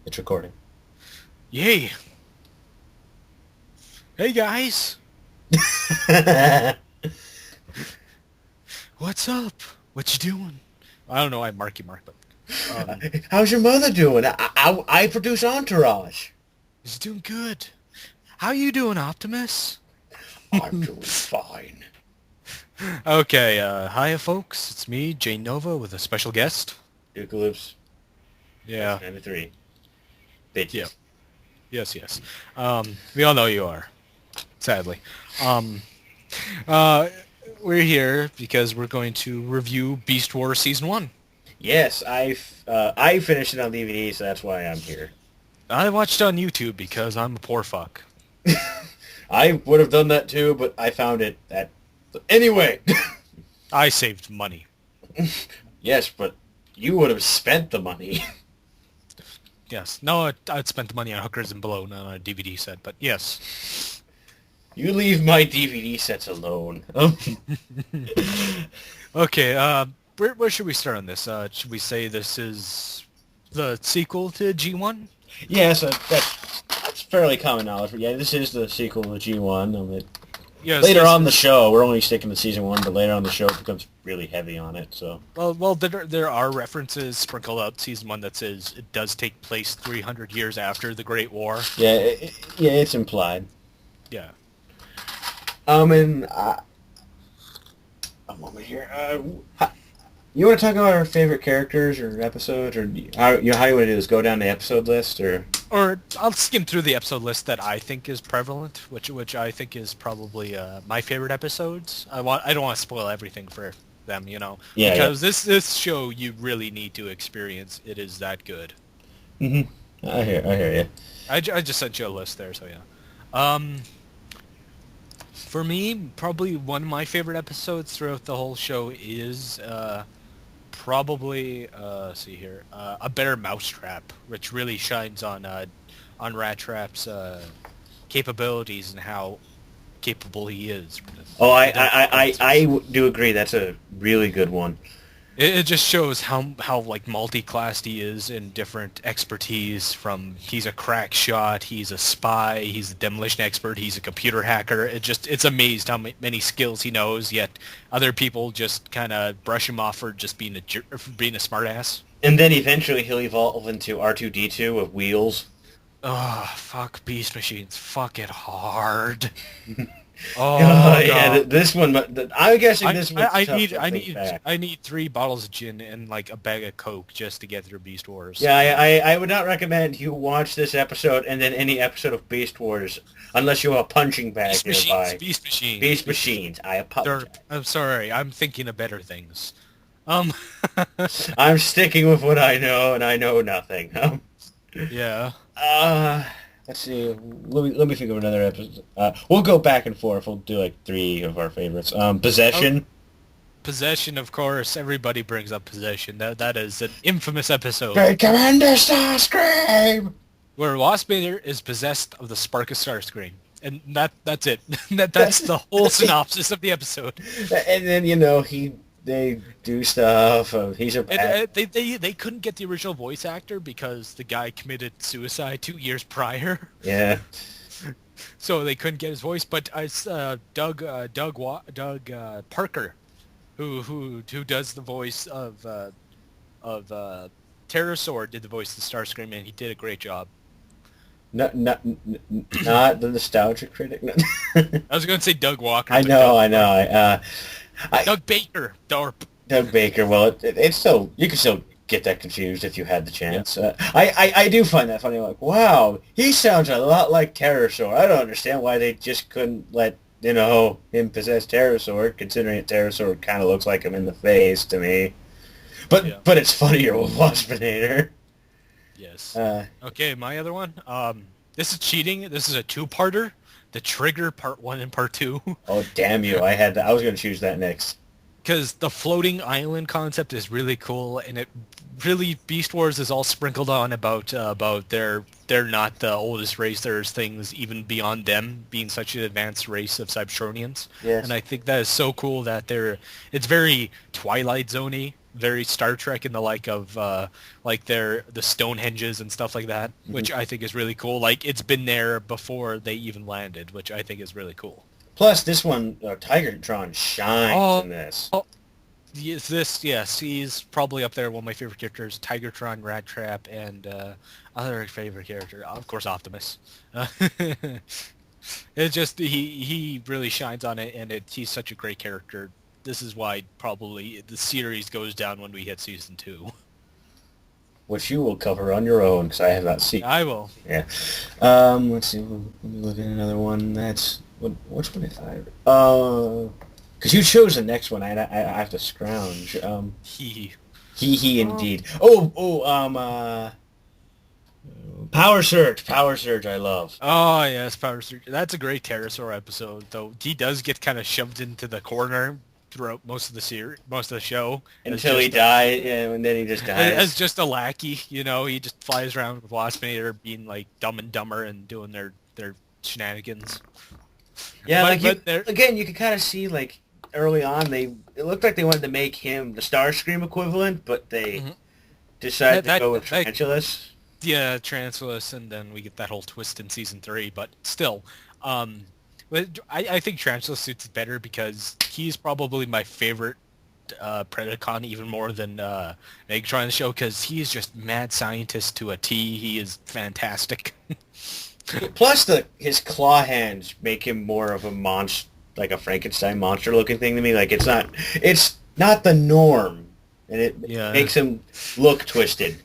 It's recording. Yay! Hey guys, what's up? What you doing? I don't know. I'm Marky Mark, but How's your mother doing? I produce Entourage. he's doing good. How you doing, Optimus? I'm doing fine. Okay, hiya folks. It's me, Jane Nova, with a special guest. Yeah, Dukealoops1993. yeah, Bitches. yes. We all know you are, sadly. Um, uh, we're here because we're going to review Beast Wars Season 1. Yes, I finished it on DVD, so that's why I'm here. I watched it on YouTube because I'm a poor fuck. I would have done that too, but I found it at... Anyway! I saved money. Yes, but you would have spent the money. Yes. No, I'd spent the money on hookers and below, not on a DVD set, but yes. You leave my DVD sets alone. Okay, where should we start on this? Should we say this is the sequel to G1? Yes, that's fairly common knowledge. But yeah, this is the sequel to G1. Yes, Later this on the is... show, we're only sticking to season one, but later on the show it becomes really heavy on it. So Well, there are references sprinkled out Season 1 that says it does take place 300 years after the Great War. yeah, yeah, it's implied. Yeah. And a moment here. You want to talk about our favorite characters or episodes, or how you want to do this? Go down the episode list, or Or I'll skim through the episode list that I think is prevalent, which I think is probably my favorite episodes. I don't want to spoil everything for them, yeah, yeah. because this show you really need to experience. It is that good. I hear you. I just sent you a list there, so yeah. Um, for me, probably one of my favorite episodes throughout the whole show is probably see here a better mousetrap, which really shines on Rat Trap's capabilities and how capable he is Oh, with do agree. That's a really good one. it just shows how like multi-classed he is in different expertise. From he's a crack shot, he's a spy, he's a demolition expert, he's a computer hacker. It's amazed how many skills he knows. Yet other people just kind of brush him off for just being for being a smartass. And then eventually he'll evolve into R2D2 with wheels. Oh, fuck beast machines. Fuck it hard. Oh Oh yeah, god. this one. I'm guessing this one's I tough need to I think need back. I need 3 bottles of gin and like a bag of Coke just to get through Beast Wars. Yeah, I would not recommend you watch this episode and then any episode of Beast Wars unless you have a punching bag Beast machines, nearby. beast machines, Beast beast machines. Machines. I apologize. I'm sorry. I'm thinking of better things. Um, I'm sticking with what I know, and I know nothing. yeah. Uh, let's see. Let me think of another episode. We'll go back and forth. We'll do like three of our favorites. Oh, Possession. Possession, of course. Everybody brings up Possession. That is an infamous episode Great Commander Starscream. where Waspinator is possessed of the Spark of Starscream. And that's it. That's the whole synopsis of the episode. And then they do stuff. He's a And bad. they couldn't get the original voice actor because the guy committed suicide 2 years prior, Yeah. so they couldn't get his voice. But it's Doug Parker, who does the voice of Pterosaur, did the voice of Starscream, and he did a great job. Not the nostalgia critic. No. I was going to say Doug Walker, I but Doug know, I know. Parker. I Doug Baker, Darp. Doug Baker. Well, it's still you can still get that confused if you had the Yeah. chance. I do find that funny. Like, wow, he sounds a lot like Pterosaur. I don't understand why they just couldn't let him possess Pterosaur, considering Pterosaur kind of looks like him in the face to me. Yeah. But it's funnier with Waspinator. Yes. Uh, Okay, my other one. This is cheating. This is a two-parter. The Trigger Part 1 and Part 2. oh damn you! I was going to choose that next. Because the floating island concept is really cool, and it really, Beast Wars is all sprinkled on about they're not the oldest race. There's things even beyond them being such an advanced race of Cybertronians. Yes. And I think that is so cool that it's very Twilight Zone-y, very Star Trek in the like of like the Stonehenges and stuff like that, which I think is really cool. Like it's been there before they even landed, which I think is really cool. Plus, this one, Tigertron shines in this. Oh, yes, he's probably up there. One of my favorite characters, Tigertron, Rat Trap, and other favorite character, of course, Optimus. It's just he really shines on it, and he's such a great character. This is why probably the series goes down when we hit season 2. Which you will cover on your own, because I have not seen. I will. Yeah. Let's see. Let me look at another one. Which one is I? Because you chose the next one. I have to scrounge. He indeed. Power Surge. I love. Oh yes, Power Surge. That's a great Pterosaur episode, though. He does get kind of shoved into the corner throughout most of the show. Until he dies, and then he just dies. As just a lackey, you know, he just flies around with Waspinator being like Dumb and Dumber and doing their shenanigans. Yeah, again, you can kind of see like early on it looked like they wanted to make him the Starscream equivalent, but they decided to go with Tarantulas. Yeah, Tarantulas, and then we get that whole twist in season 3. But still, but I think Tarantulas suits it better because he's probably my favorite Predacon, even more than Megatron in the show, because he's just mad scientist to a T. He is fantastic. Plus, his claw hands make him more of a monster, like a Frankenstein monster-looking thing to me. Like it's not the norm, and it makes him look twisted.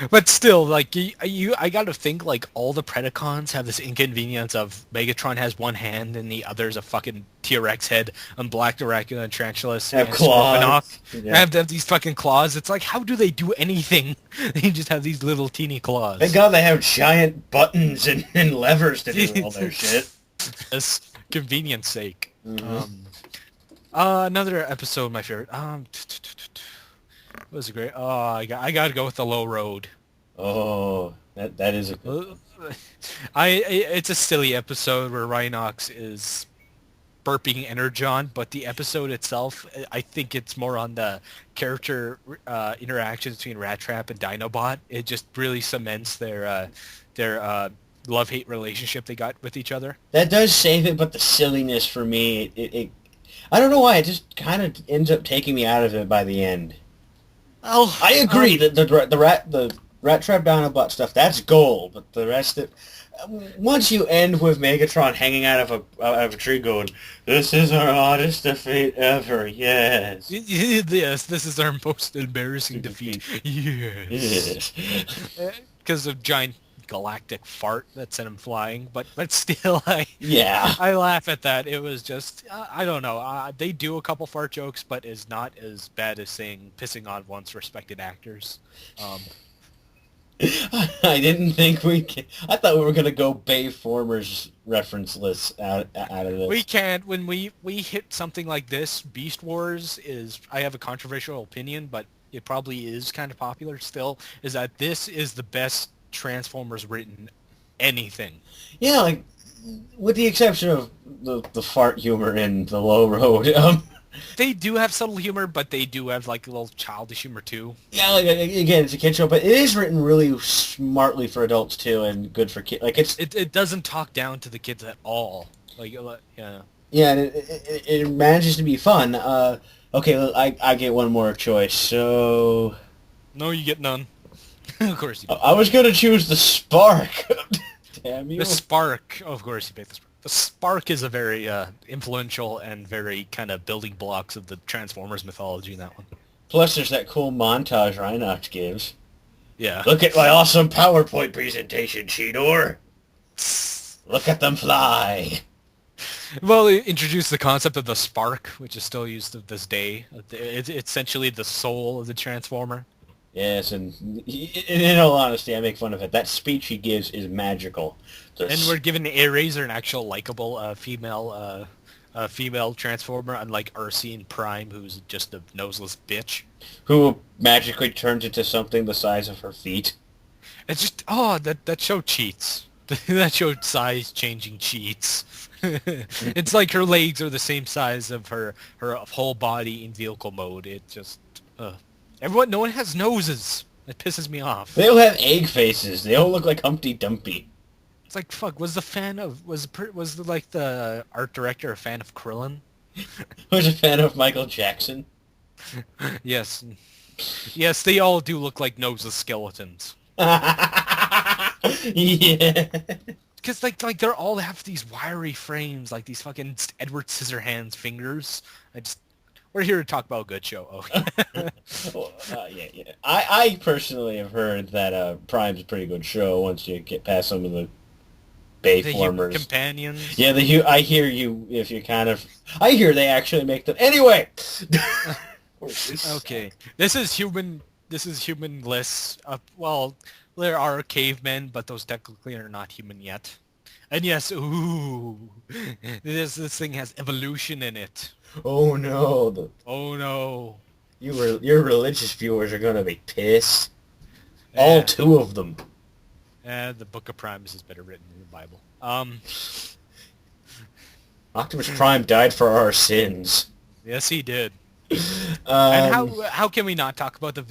But still, like I gotta think like all the Predacons have this inconvenience of Megatron has one hand and the other's a fucking T-Rex head, and Black Dracula and Tarantulas have claws. Have these fucking claws. It's like, how do they do anything? They just have these little teeny claws. Thank God they have giant buttons and levers to do all their shit. Just convenience sake. Mm-hmm. Another episode, my favorite. It was great. Oh, I got to go with the Low Road. Oh, that is a good. It's a silly episode where Rhinox is burping Energon, but the episode itself, I think it's more on the character interactions between Rat Trap and Dinobot. It just really cements their love-hate relationship they got with each other. That does save it, but the silliness for me, it I don't know why, it just kind of ends up taking me out of it by the end. Oh, I agree that the Rat Trap Dinobot stuff, that's gold, but the rest of once you end with Megatron hanging out of a tree going, "This is our oddest defeat ever," yes. Yes, this is our most embarrassing defeat. Yes. Because of giant galactic fart that sent him flying, but still, I laugh at that. It was just, I don't know. They do a couple fart jokes, but is not as bad as pissing on once respected actors. I didn't think I thought we were going to go Bayformers reference lists out of this. We can't. When we hit something like this, Beast Wars is, I have a controversial opinion, but it probably is kind of popular still, is that this is the best Transformers written anything. Yeah, like, with the exception of the fart humor in the Low Road. They do have subtle humor, but they do have like a little childish humor too. Yeah, like again, it's a kid show, but it is written really smartly for adults too, and good for kids. Like it doesn't talk down to the kids at all. Like yeah. Yeah, and it manages to be fun. Okay, I get one more choice. So no, you get none. Of course you do. I was gonna choose the Spark. Damn you. The Spark. Oh, of course you picked the Spark. The Spark is a very influential and very kind of building blocks of the Transformers mythology in that one. Plus, there's that cool montage Rhinox gives. Yeah. Look at my awesome PowerPoint presentation, Cheetor. Look at them fly. Well, it introduced the concept of the Spark, which is still used to this day. It's essentially the soul of the Transformer. Yes, and in all honesty, I make fun of it. That speech he gives is magical. And we're giving Razor an actual likable female a female Transformer, unlike Arcene Prime, who's just a noseless bitch. Who magically turns into something the size of her feet. It's just that show cheats. That show size changing cheats. It's like her legs are the same size of her whole body in vehicle mode. It just no one has noses. It pisses me off. They all have egg faces. They all look like Humpty Dumpty. It's like fuck. Was the art director a fan of Krillin? Who's a fan of Michael Jackson? Yes, yes. They all do look like noseless skeletons. Yeah. Because like they're all have these wiry frames, like these fucking Edward Scissorhands fingers. We're here to talk about a good show. Oh, Well, yeah. I personally have heard that Prime's a pretty good show once you get past some of the the human Bayformers. companions. Yeah, I hear you. If you kind of, I hear they actually make them. Anyway. Okay, this is human. This is humanless. Well, there are cavemen, but those technically are not human yet. And yes, ooh, this thing has evolution in it. Oh no, Oh no. your religious viewers are gonna be pissed. All Eh, two of them. the Book of Primes is better written than the Bible. Optimus Prime died for our sins. Yes, he did. And Um, how can we not talk about the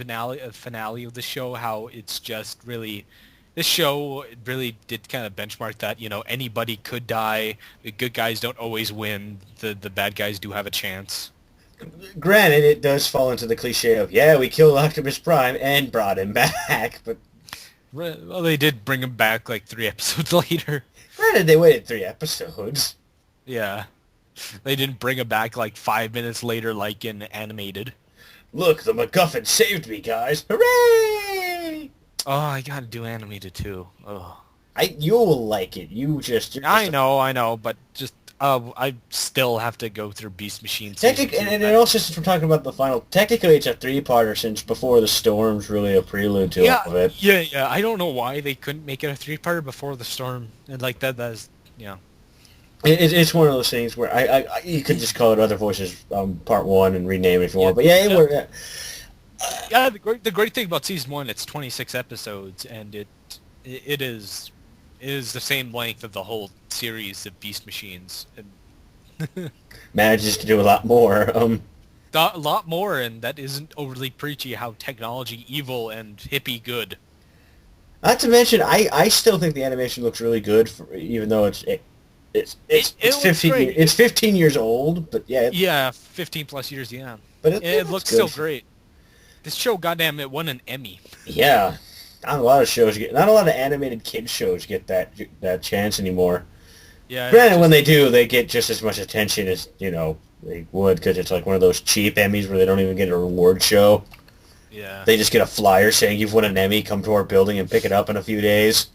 finale of the show? How it's just really, this show really did kind of benchmark that, anybody could die. The good guys don't always win. The bad guys do have a chance. Granted, it does fall into the cliche of, yeah, we killed Optimus Prime and brought him back, but Well, they did bring him back like 3 episodes later. granted, they waited 3 episodes. Yeah. They didn't bring him back like 5 minutes later like in Animated. Look, the MacGuffin saved me, guys. Hooray! Oh, I gotta do Animated too. Oh. You'll like it. You're just I know, but just I still have to go through Beast Machine season Technically, 2. and also since we're talking about the final, technically it's a 3-parter since Before the Storm's really a prelude to Yeah, all of it. yeah. I don't know why they couldn't make it a 3-parter Before the Storm, and like that's It's one of those things where you could just call it Other Voices Part 1 and rename it if you want. But yeah, yeah. The great thing about season 1, it's 26 episodes, and it is the same length of the whole series of Beast Machines. And manages to do a lot more. a lot more, and that isn't overly preachy. How technology evil and hippie good. Not to mention, I still think the animation looks really good, even though it's looks 15 great. it's 15 years old. But yeah, Yeah, 15 plus years. Yeah, but it looks looks good. still great. This show, goddamn, it won an Emmy. Yeah, not a lot of animated kids shows get that chance anymore. Yeah, Granted, when they do, they get just as much attention as they would, because it's like one of those cheap Emmys where they don't even get a reward show. yeah, They just get a flyer saying you've won an Emmy. Come to our building and pick it up in a few days.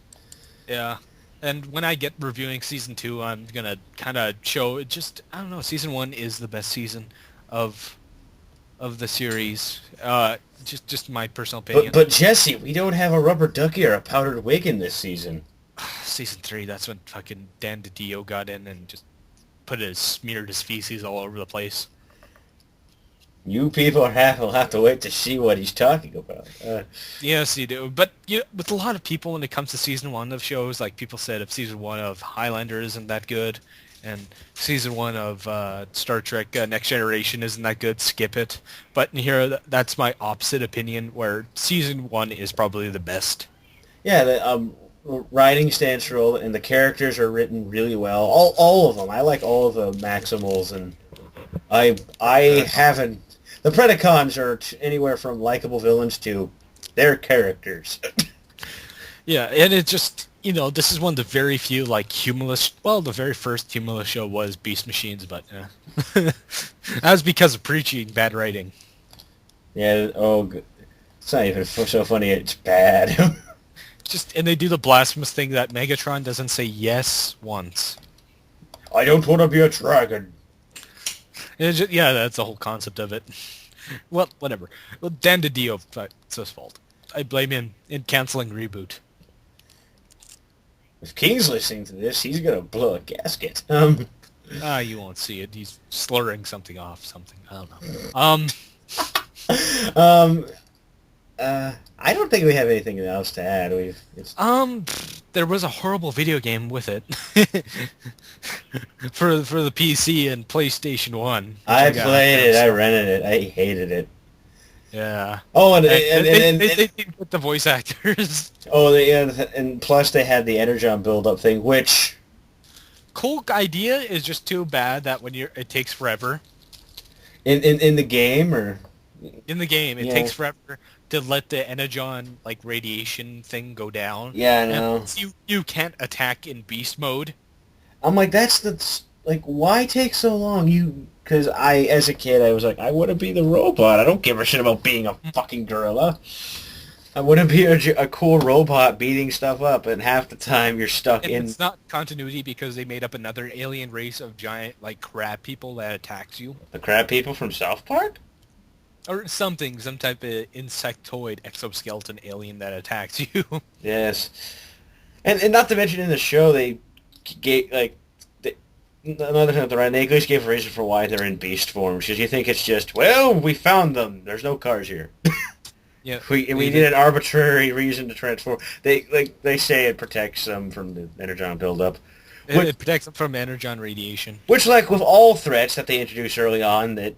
yeah. And when I get reviewing season 2, I'm gonna kind of show it. Just I don't know. Season 1 is the best season of the series. Just my personal opinion. But Jesse, we don't have a rubber ducky or a powdered wig in this season. Season 3, that's when fucking Dan DiDio got in and just smeared his feces all over the place. You people will have to wait to see what he's talking about. Yes, you do. But with a lot of people, when it comes to season 1 of shows, like people said, if season 1 of Highlander isn't that good, and season 1 of Star Trek Next Generation isn't that good, skip it. But here, that's my opposite opinion, where season 1 is probably the best. Yeah, the writing stands for all, and the characters are written really well. All of them. I like all of the Maximals, and I haven't. The Predacons are anywhere from likable villains to their characters. Yeah, and it just, this is one of the very few, like, humorless... Well, the very first humorless show was Beast Machines, but, that was because of preaching bad writing. Yeah, it's not even so funny, it's bad. And they do the blasphemous thing that Megatron doesn't say yes once. I don't want to be a dragon. Yeah, that's the whole concept of it. Well, whatever. Well, Dan DiDio, it's his fault. I blame him in canceling Reboot. If King's listening to this, he's gonna blow a gasket. You won't see it. He's slurring something off something. I don't know. Um, I don't think we have anything else to add. There was a horrible video game with it for the PC and PlayStation 1, which I I got played them it. I stuff. rented it. I hated it. Yeah. Oh, And they didn't get the voice actors. and plus they had the Energon build-up thing, which Cool idea is just too bad that it takes forever. in the game or In the game, it yeah, takes forever to let the energon like radiation thing go down. yeah, I And know. you can't attack in beast mode. I'm like, like, why take so long? Because as a kid, I was like, I want to be the robot. I don't give a shit about being a fucking gorilla. I want to be a cool robot beating stuff up, and half the time you're stuck And in it's not continuity because they made up another alien race of giant like crab people that attacks you. the crab people from South Park. Or something, some type of insectoid exoskeleton alien that attacks you. Yes, and not to mention in the show they gave another thing right. They at least gave a reason for why they're in beast form because you think it's just we found them. There's no cars here. Yeah, We need an arbitrary reason to transform. They say it protects them from the energon buildup, it protects them from energon radiation. which like with all threats that they introduce early on, that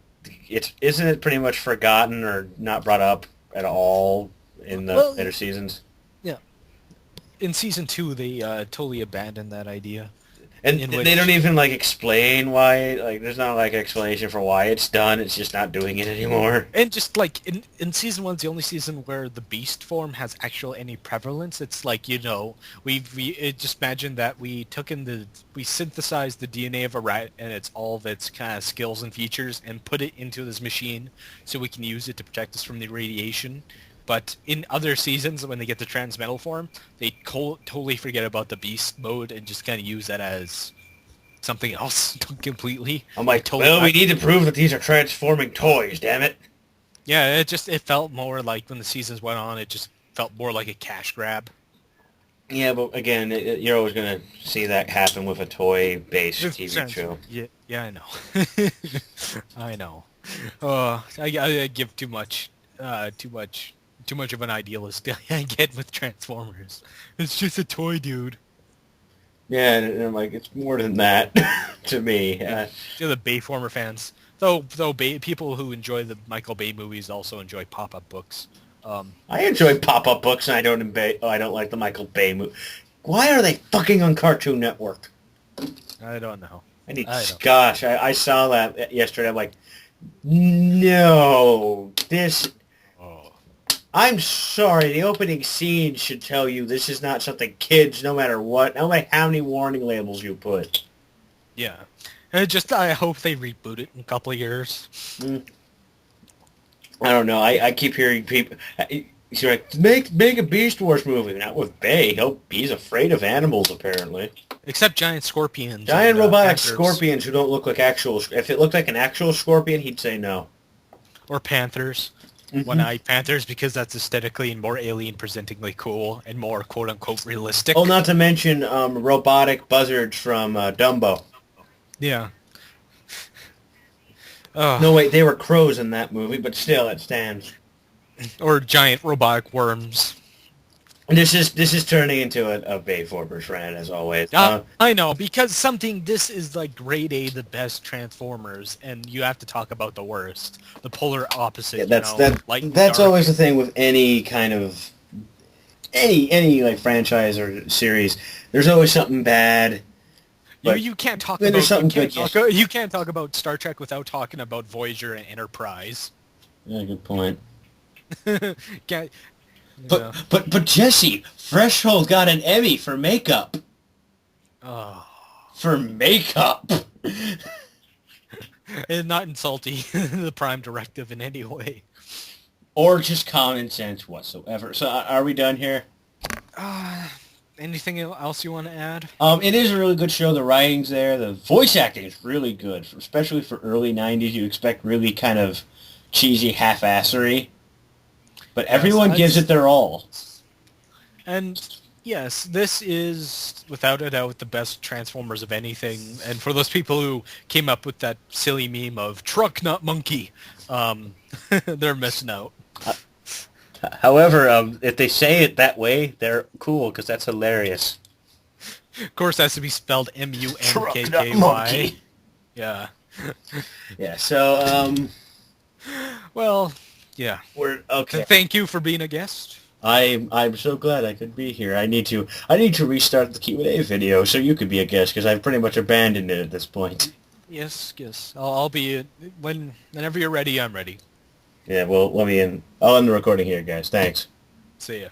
isn't it pretty much forgotten or not brought up at all in the Well, later seasons. yeah. In season 2, they totally abandoned that idea. And In they don't which even like explain why. Like, there's not like an explanation for why it's done. It's just not doing it anymore. And just like in season 1's the only season where the beast form has actual any prevalence. It's like, just imagine that we synthesized the DNA of a rat and it's all of its kind of skills and features and put it into this machine so we can use it to protect us from the radiation. But in other seasons, when they get the transmetal form, they totally forget about the beast mode and just kind of use that as something else completely. I'm like, well, we need to prove that these are transforming toys. Damn it. Yeah, it felt more like when the seasons went on, it just felt more like a cash grab. Yeah, but again, you're always gonna see that happen with a toy-based TV show. Yeah, I know. I know. I give too much of an idealist I get with Transformers. It's just a toy, dude. Yeah, and I'm like, it's more than that to me. To the Bayformer fans, people who enjoy the Michael Bay movies also enjoy pop-up books. I enjoy pop-up books, and I don't like the Michael Bay movie. Why are they fucking on Cartoon Network? I don't know. Gosh, I saw that yesterday. I'm like, no, this. Oh. I'm sorry. The opening scene should tell you this is not something kids, no matter what, no matter how many warning labels you put. Yeah. I hope they reboot it in a couple of years. I don't know. I keep hearing people. He's like, make a Beast Wars movie. Not with Bay. He's afraid of animals, apparently. Except giant scorpions. Giant and, robotic panthers. scorpions who don't look like actual... If it looked like an actual scorpion, he'd say no. Or panthers. One-eyed panthers, because that's aesthetically and more alien-presentingly cool and more quote-unquote realistic. Oh, not to mention robotic buzzards from Dumbo. Yeah. No, wait, they were crows in that movie, but still, it stands. Or giant robotic worms. This is turning into a Bayformers rant, as always. I know, because this is like grade A, the best Transformers, and you have to talk about the worst. The polar opposite, yeah, that's always the thing with any kind of... Any like franchise or series. There's always something bad. You can't talk about you can't talk about Star Trek without talking about Voyager and Enterprise. Yeah, good point. Can't, but Jesse, Threshold got an Emmy for makeup. Oh. For makeup. And not insulting the Prime Directive in any way. Or just common sense whatsoever. So are we done here? Anything else you want to add? It is a really good show. The writing's there. The voice acting is really good, especially for early 90s. You expect really kind of cheesy half-assery. But everyone gives it their all. And Yes, this is without a doubt the best Transformers of anything. And for those people who came up with that silly meme of truck not monkey, they're missing out. However, if they say it that way, they're cool because that's hilarious. Of course, it has to be spelled Truck not Munkky. monkey. Yeah. Yeah. So Well, yeah. we're okay. Thank you for being a guest. I'm so glad I could be here. I need to restart the Q&A video so you could be a guest because I've pretty much abandoned it at this point. Yes, yes. I'll be whenever you're ready. I'm ready. Yeah. Well, let me in. I'll end the recording here, guys. Thanks. See ya.